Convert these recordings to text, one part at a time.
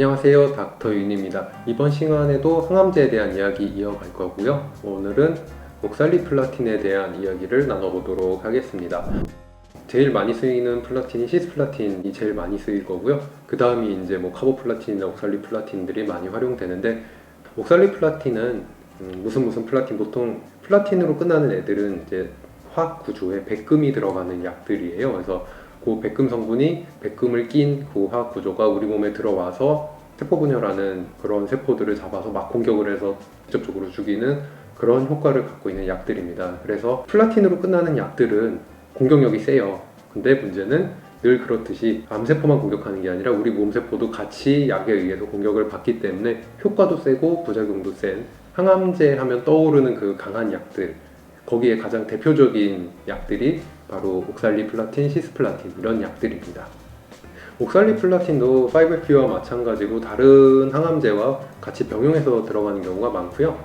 안녕하세요, 닥터 윤입니다. 이번 시간에도 항암제에 대한 이야기 이어갈 거고요. 오늘은 옥살리플라틴에 대한 이야기를 나눠보도록 하겠습니다. 제일 많이 쓰이는 플라틴이 시스플라틴이 제일 많이 쓰일 거고요. 그 다음이 이제 카보플라틴이나 옥살리플라틴들이 많이 활용되는데, 옥살리플라틴은 무슨 플라틴, 보통 플라틴으로 끝나는 애들은 이제 화학 구조에 백금이 들어가는 약들이에요. 그래서 그 백금 성분이 백금을 낀 그 화학 구조가 우리 몸에 들어와서 세포 분열하는 그런 세포들을 잡아서 막 공격을 해서 직접적으로 죽이는 그런 효과를 갖고 있는 약들입니다. 그래서 플라틴으로 끝나는 약들은 공격력이 세요. 근데 문제는 늘 그렇듯이 암세포만 공격하는 게 아니라 우리 몸세포도 같이 약에 의해서 공격을 받기 때문에 효과도 세고 부작용도 센, 항암제 하면 떠오르는 그 강한 약들, 거기에 가장 대표적인 약들이 바로 옥살리플라틴, 시스플라틴 이런 약들입니다. 옥살리플라틴도 5FP와 마찬가지로 다른 항암제와 같이 병용해서 들어가는 경우가 많고요.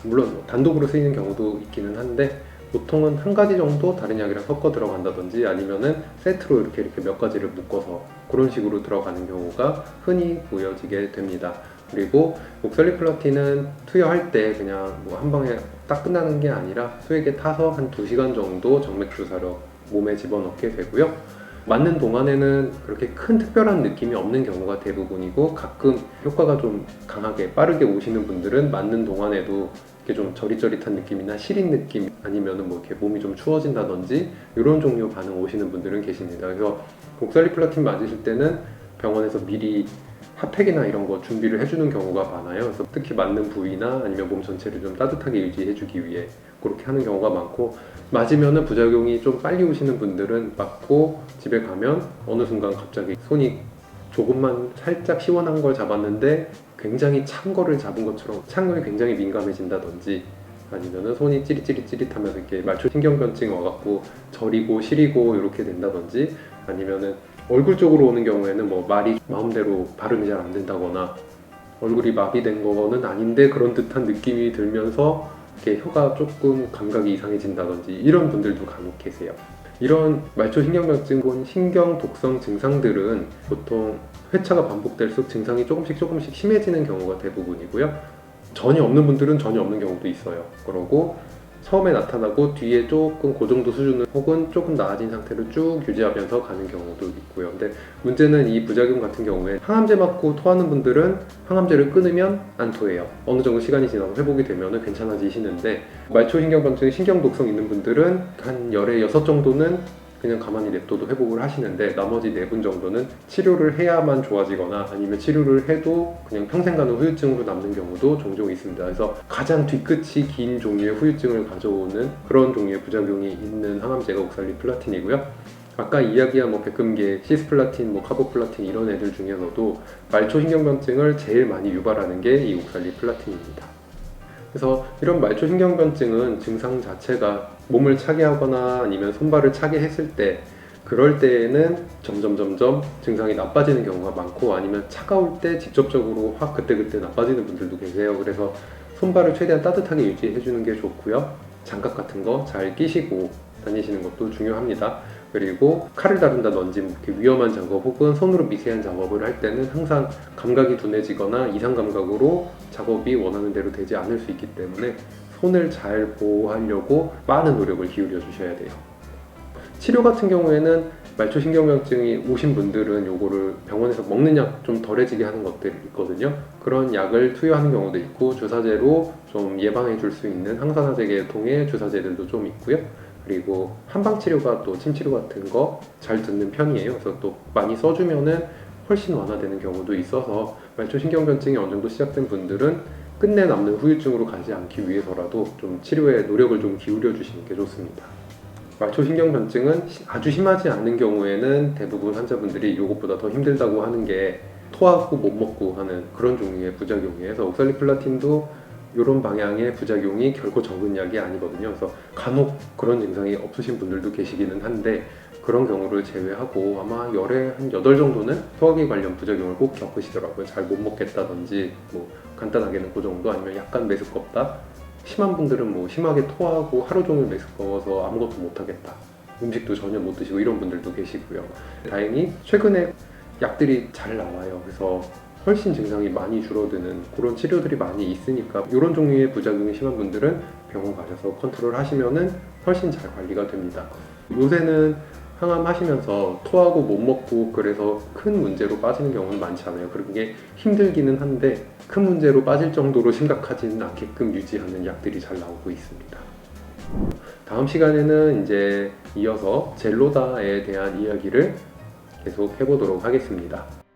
물론 단독으로 쓰이는 경우도 있기는 한데, 보통은 한 가지 정도 다른 약이랑 섞어 들어간다든지 아니면은 세트로 이렇게 몇 가지를 묶어서 그런 식으로 들어가는 경우가 흔히 보여지게 됩니다. 그리고 옥살리플라틴은 투여할 때 그냥 한 방에 딱 끝나는 게 아니라 수액에 타서 한 2시간 정도 정맥 주사로 몸에 집어넣게 되고요. 맞는 동안에는 그렇게 큰 특별한 느낌이 없는 경우가 대부분이고, 가끔 효과가 좀 강하게 빠르게 오시는 분들은 맞는 동안에도 이렇게 좀 저릿저릿한 느낌이나 시린 느낌, 아니면은 이렇게 몸이 좀 추워진다든지 이런 종류 반응 오시는 분들은 계십니다. 그래서 옥살리플라틴 맞으실 때는 병원에서 미리 핫팩이나 이런 거 준비를 해주는 경우가 많아요. 그래서 특히 맞는 부위나 아니면 몸 전체를 좀 따뜻하게 유지해주기 위해 그렇게 하는 경우가 많고, 맞으면은 부작용이 좀 빨리 오시는 분들은 맞고 집에 가면 어느 순간 갑자기 손이 조금만 살짝 시원한 걸 잡았는데 굉장히 찬 거를 잡은 것처럼 찬 거에 굉장히 민감해진다든지, 아니면은 손이 찌릿찌릿하면서 이렇게 말초 신경변증 와갖고 저리고 시리고 이렇게 된다든지, 아니면은 얼굴 쪽으로 오는 경우에는 말이 마음대로 발음이 잘 안 된다거나 얼굴이 마비된 거는 아닌데 그런 듯한 느낌이 들면서 이렇게 혀가 조금 감각이 이상해진다든지 이런 분들도 간혹 계세요. 이런 말초 신경변증, 신경 독성 증상들은 보통 회차가 반복될수록 증상이 조금씩 심해지는 경우가 대부분이고요. 전혀 없는 분들은 전혀 없는 경우도 있어요. 그러고 처음에 나타나고 뒤에 조금 그 정도 수준을 혹은 조금 나아진 상태를 쭉 유지하면서 가는 경우도 있고요. 근데 문제는 이 부작용 같은 경우에 항암제 맞고 토하는 분들은 항암제를 끊으면 안 토해요. 어느 정도 시간이 지나서 회복이 되면 괜찮아지시는데, 말초신경변증, 신경독성 있는 분들은 한 열에 6 정도는 그냥 가만히 냅둬도 회복을 하시는데, 나머지 4분 정도는 치료를 해야만 좋아지거나 아니면 치료를 해도 그냥 평생 가는 후유증으로 남는 경우도 종종 있습니다. 그래서 가장 뒤끝이 긴 종류의 후유증을 가져오는 그런 종류의 부작용이 있는 항암제가 옥살리플라틴이고요. 아까 이야기한 백금계, 시스플라틴, 카보플라틴 이런 애들 중에서도 말초신경변증을 제일 많이 유발하는 게 이 옥살리플라틴입니다. 그래서 이런 말초신경변증은 증상 자체가 몸을 차게 하거나 아니면 손발을 차게 했을 때, 그럴 때에는 점점 증상이 나빠지는 경우가 많고, 아니면 차가울 때 직접적으로 확 그때 나빠지는 분들도 계세요. 그래서 손발을 최대한 따뜻하게 유지해주는 게 좋고요. 장갑 같은 거 잘 끼시고 다니시는 것도 중요합니다. 그리고 칼을 다룬다든지 이렇게 위험한 작업 혹은 손으로 미세한 작업을 할 때는 항상 감각이 둔해지거나 이상 감각으로 작업이 원하는 대로 되지 않을 수 있기 때문에 손을 잘 보호하려고 많은 노력을 기울여 주셔야 돼요. 치료 같은 경우에는 말초신경변증이 오신 분들은 요거를 병원에서 먹는 약 좀 덜해지게 하는 것들이 있거든요. 그런 약을 투여하는 경우도 있고, 주사제로 좀 예방해 줄 수 있는 항산화제 계통의 주사제들도 좀 있고요. 그리고 한방치료가 또 침치료 같은 거 잘 듣는 편이에요. 그래서 또 많이 써주면은 훨씬 완화되는 경우도 있어서, 말초신경변증이 어느 정도 시작된 분들은 끝내 남는 후유증으로 가지 않기 위해서라도 좀 치료에 노력을 좀 기울여 주시는 게 좋습니다. 말초신경변증은 아주 심하지 않은 경우에는 대부분 환자분들이 이것보다 더 힘들다고 하는 게 토하고 못 먹고 하는 그런 종류의 부작용이에요. 그래서 옥살리플라틴도 이런 방향의 부작용이 결코 적은 약이 아니거든요. 그래서 간혹 그런 증상이 없으신 분들도 계시기는 한데, 그런 경우를 제외하고 아마 열에 한 8 정도는 소화기 관련 부작용을 꼭 겪으시더라고요. 잘 못 먹겠다든지, 간단하게는 그 정도, 아니면 약간 메스껍다, 심한 분들은 심하게 토하고 하루 종일 메스꺼워서 아무것도 못 하겠다, 음식도 전혀 못 드시고 이런 분들도 계시고요. 다행히 최근에 약들이 잘 나와요. 그래서 훨씬 증상이 많이 줄어드는 그런 치료들이 많이 있으니까 이런 종류의 부작용이 심한 분들은 병원 가셔서 컨트롤 하시면은 훨씬 잘 관리가 됩니다. 요새는 항암 하시면서 토하고 못 먹고 그래서 큰 문제로 빠지는 경우는 많잖아요. 그게 힘들기는 한데 큰 문제로 빠질 정도로 심각하지는 않게끔 유지하는 약들이 잘 나오고 있습니다. 다음 시간에는 이제 이어서 젤로다에 대한 이야기를 계속 해보도록 하겠습니다.